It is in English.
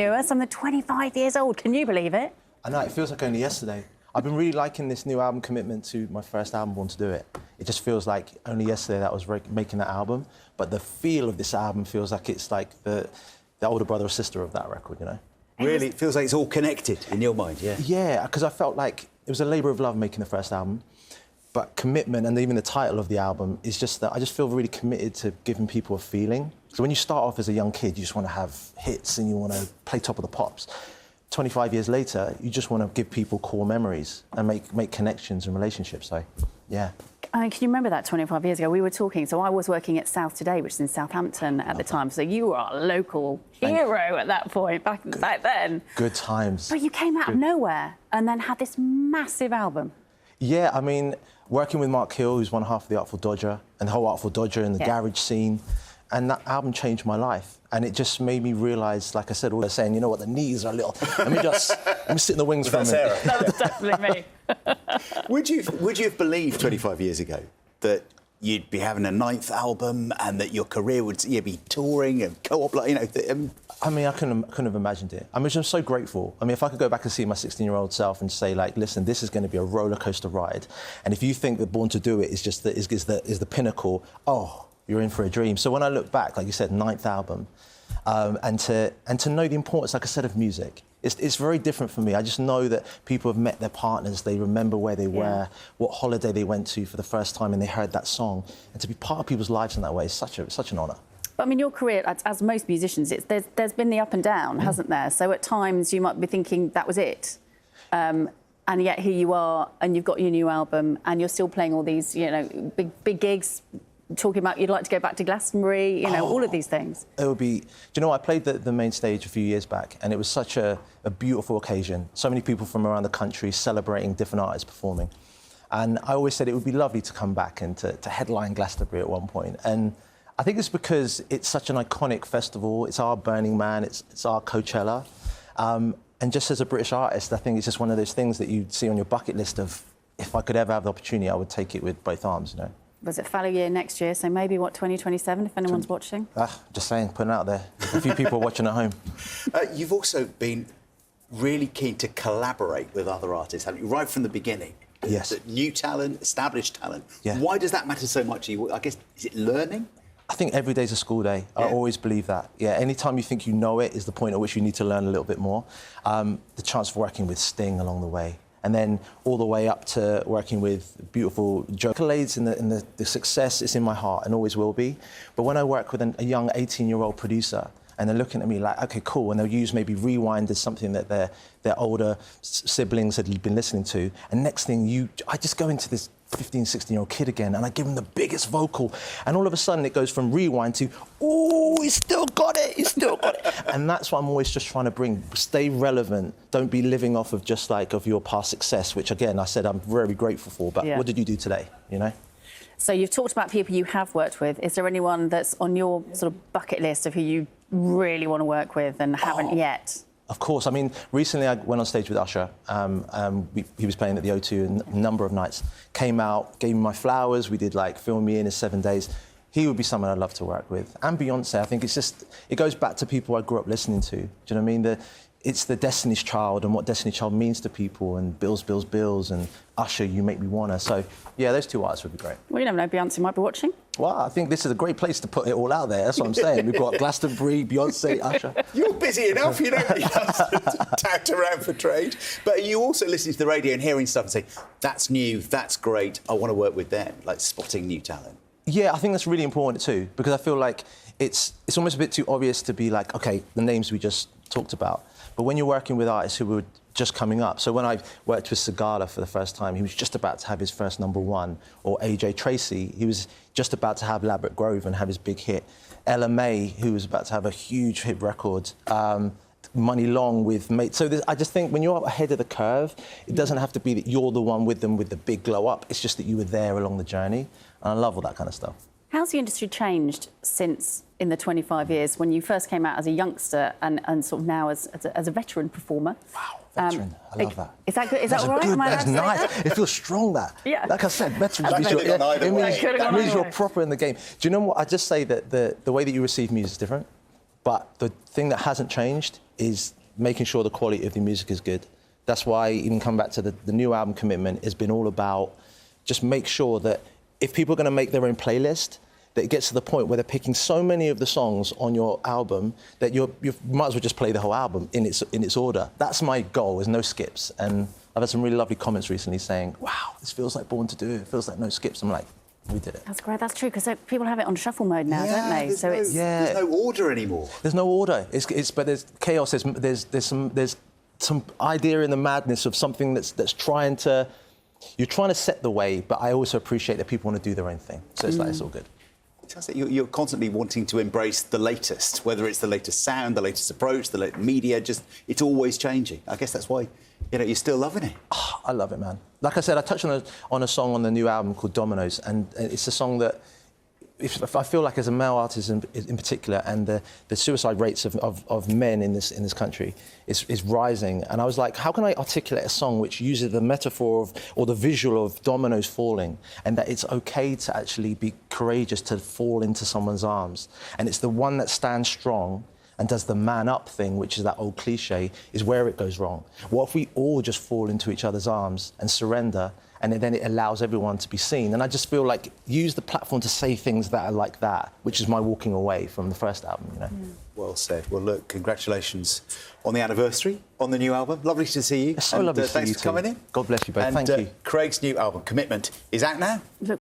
I'm 25 years old. Can you believe it? I know, it feels like only yesterday. I've been really liking this new album commitment to my first album, Born to Do It. It just feels like only yesterday that I was making that album, but the feel of this album feels like it's like the older brother or sister of that record, you know? Really? It feels like it's all connected in your mind, yeah? Yeah, because I felt like it was a labour of love making the first album, but commitment, and even the title of the album, is just that I just feel really committed to giving people a feeling. So when you start off as a young kid, you just want to have hits and you want to play Top of the Pops. 25 years later, you just want to give people core memories and make connections and relationships. So, yeah. Can you remember that 25 years ago? We were talking, so I was working at South Today, which is in Southampton at the time, so you were our local hero at that point, back then. Good times. But you came out of nowhere and then had this massive album. Yeah, I mean, working with Mark Hill, who's one half of the Artful Dodger, and the whole Artful Dodger and the garage scene, and that album changed my life. And it just made me realise, like I said, all they're saying, you know what, the knees are a little... let me sit in the wings for a minute. That was definitely me. Would you have believed 25 years ago that you'd be having a 9th album and that your career would be touring and co-op, like, you know... I mean, I couldn't have imagined it. I mean, I'm so grateful. I mean, if I could go back and see my 16-year-old self and say, like, listen, this is going to be a roller coaster ride, and if you think that Born to Do It is just the pinnacle, oh, you're in for a dream. So when I look back, like you said, 9th album, and to know the importance, like I said, of music, it's very different for me. I just know that people have met their partners, they remember where they were, what holiday they went to for the first time, and they heard that song, and to be part of people's lives in that way is such an honour. But I mean, your career, as most musicians, there's been the up and down, hasn't there? So at times you might be thinking that was it, and yet here you are, and you've got your new album, and you're still playing all these, you know, big gigs. Talking about you'd like to go back to Glastonbury, you know, all of these things. It would be... Do you know, I played the main stage a few years back, and it was such a beautiful occasion. So many people from around the country celebrating different artists performing. And I always said it would be lovely to come back and to headline Glastonbury at one point. And I think it's because it's such an iconic festival. It's our Burning Man, it's our Coachella. And just as a British artist, I think it's just one of those things that you see on your bucket list of, if I could ever have the opportunity, I would take it with both arms, you know. Was it fallow year next year? So maybe, 2027, if anyone's watching? Just saying, putting it out there. A few people are watching at home. You've also been really keen to collaborate with other artists, haven't you? Right from the beginning. Yes. New talent, established talent. Yeah. Why does that matter so much to you? I guess, is it learning? I think every day's a school day. Yeah. I always believe that. Yeah, any time you think you know it is the point at which you need to learn a little bit more. The chance of working with Sting along the way, and then all the way up to working with beautiful Joe. Accolades and the success is in my heart and always will be. But when I work with a young 18-year-old producer and they're looking at me like, OK, cool, and they'll use maybe Rewind as something that their older siblings had been listening to, and next thing I just go into this 15, 16-year-old kid again, and I give him the biggest vocal, and all of a sudden it goes from Rewind to, oh, he's still got it, he's still got it. And that's what I'm always just trying to bring. Stay relevant. Don't be living off of just like of your past success, which again, I said I'm very grateful for, but what did you do today, you know? So you've talked about people you have worked with. Is there anyone that's on your sort of bucket list of who you really want to work with and haven't yet? Of course. I mean, recently I went on stage with Usher. He was playing at the O2 a number of nights. Came out, gave me my flowers. We did, like, Film Me In his 7 days. He would be someone I'd love to work with. And Beyonce, I think it goes back to people I grew up listening to. Do you know what I mean? It's the Destiny's Child and what Destiny's Child means to people, and Bills, Bills, Bills, and Usher, You Make Me Wanna. So, yeah, those two artists would be great. Well, you never know, Beyonce might be watching. Well, I think this is a great place to put it all out there. That's what I'm saying. We've got Glastonbury, Beyonce, Usher. You're busy enough, you don't need us tagged around for trade. But are you also listening to the radio and hearing stuff and saying, that's new, that's great, I want to work with them, like spotting new talent? Yeah, I think that's really important too, because I feel like it's almost a bit too obvious to be like, OK, the names we just talked about. But when you're working with artists who were just coming up, so when I worked with Sigala for the first time, he was just about to have his first #1, or AJ Tracey, he was just about to have Labrador Grove and have his big hit. Ella May, who was about to have a huge hit record. Money Long with Mate. So I just think when you're ahead of the curve, it doesn't have to be that you're the one with them with the big glow up. It's just that you were there along the journey. And I love all that kind of stuff. How's the industry changed since in the 25 years when you first came out as a youngster and sort of now as a veteran performer? Wow, veteran. I love that. Is that good? Is that all right? Good, that's nice. It feels strong, that. Yeah. Like I said, veteran it means you're proper in the game. Do you know what? I just say that the way that you receive music is different. But the thing that hasn't changed is making sure the quality of the music is good. That's why, even come back to the new album Commitment, has been all about just make sure that if people are going to make their own playlist, that it gets to the point where they're picking so many of the songs on your album that you might as well just play the whole album in its order. That's my goal, is no skips. And I've had some really lovely comments recently saying, wow, this feels like Born to Do It. It feels like no skips. I'm like, we did it. That's great. That's true, because people have it on shuffle mode now, don't they? There's no order anymore. There's no order. But there's chaos. There's some idea in the madness of something that's trying to... You're trying to set the way, but I also appreciate that people want to do their own thing. So it's like, it's all good. It sounds like you're constantly wanting to embrace the latest, whether it's the latest sound, the latest approach, the latest media, it's always changing. I guess that's why, you're still loving it. Oh, I love it, man. Like I said, I touched on a song on the new album called Dominoes, and it's a song that if I feel like as a male artist in particular, and the suicide rates of men in this country is rising, and I was like, how can I articulate a song which uses the metaphor or the visual of dominoes falling, and that it's okay to actually be courageous to fall into someone's arms, and it's the one that stands strong and does the man up thing, which is that old cliche, is where it goes wrong. What if we all just fall into each other's arms and surrender, and then it allows everyone to be seen? And I just feel like use the platform to say things that are like that, which is my walking away from the first album, Well said. Well, look, congratulations on the anniversary, on the new album. Lovely to see you. It's so lovely to see you Thanks for coming in. God bless you both. And, Thank you. Craig's new album, Commitment, is out now. Look